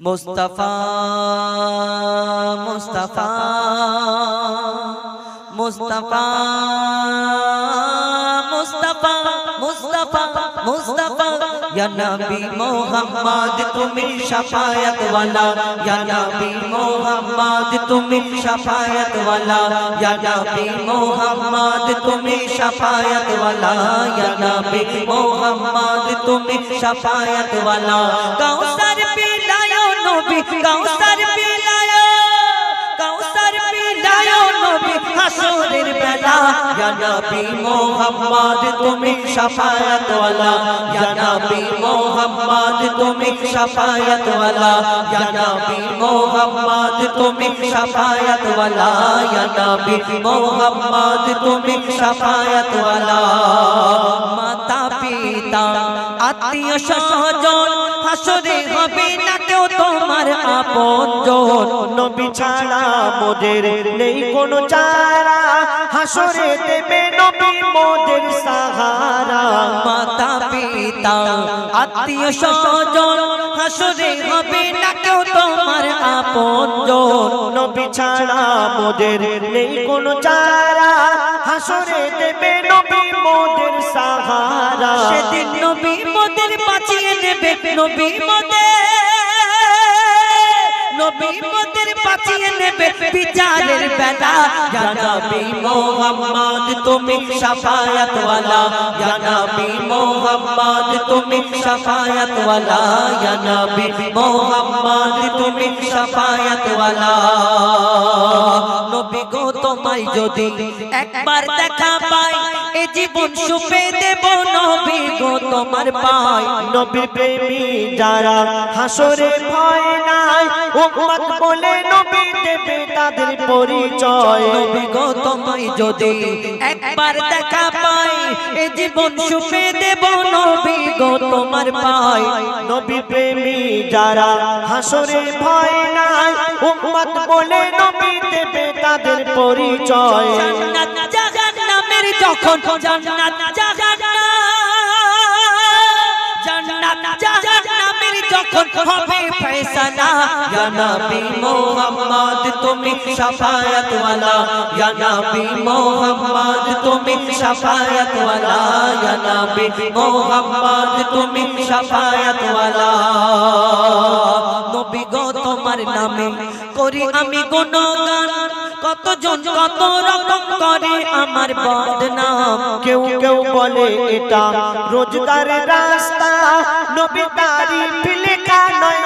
मुस्तफा मुस्तफा मुस्तफा मुस्तफा मुस्तफा मुस्तफा या नबी मोहम्मद तुम्हें शफायत वाला या नबी मोहम्मद तुम्हें शफायत वाला या नबी मोहम्मद तुम्हें शफायत वाला या नबी मोहम्मद तुम्हें शफायत वाला कौसर पिलायो नबी कौसर पिलायो नबी हशरेर बेला या नबी मोहम्मद तुम्हें शफायत वाला या नबी मोहम्मद तुम्हें शफायत वाला या नबी मोहम्मद तुम्हें शफायत वाला या नबी मोहम्मद तुम्हें शफायत वाला माता पिता आत्मीय स्वजन হাসরে হবে না কেউ তোমার আপনজন নবী ছাড়া মোদের নেই কোনো চারা হাসরে দেবে নবী মোদের সাহারা মাতা পিতা আত্মীয় স্বজন হাসরে হবে না কেউ তোমার আপনজন নবী ছাড়া মোদের নেই কোনো চারা হাসরে দেবে নবী মোদের সাহারা সেদিন নবী মোদের বাঁচিয়ে নেবে নবী মোদের বাঁচিয়ে নেবে বিচারের বেলা ইয়া নবী মোহাম্মদ তুমি শাফায়াত ওয়ালা ইয়া নবী মোহাম্মদ তুমি শাফায়াত ওয়ালা ইয়া নবী মোহাম্মদ তুমি শাফায়াত ওয়ালা নবী গো তোমায় যদি একবার দেখা পাই এ জীবন সুপে দেব নবী গো তোমার পাই নবীর প্রেমী যারা হাসরে ভয় নাই উম্মত বলে নবী দেবে তাদের পরিচয় নবী গো তোমায় যদি একবার দেখা পাই এ জীবন সুপে দেব নবী গো তোমার পাই নবী প্রেমী যারা হাসরে ভয় নাই উম্মত বলে নবী দেবে তাদের পরিচয় জান্নাত জাহান্নামের যখন জান্নাত জাহান্নামের যখন হবে ফয়সালা ইয়া নবী মোহাম্মদ তুমি শাফায়াত ওয়ালা ইয়া নবী মোহাম্মদ তুমি শাফায়াত ওয়ালা ইয়া নবী মোহাম্মদ তুমি শাফায়াত ওয়ালা নবী গো তোমার নামে করি আমি গুণগান কতজন কত রকম করে আমার বদনাম কেউ কেউ বলে এটা রোজগারের রাস্তা নবী তারিফ লেখা নয়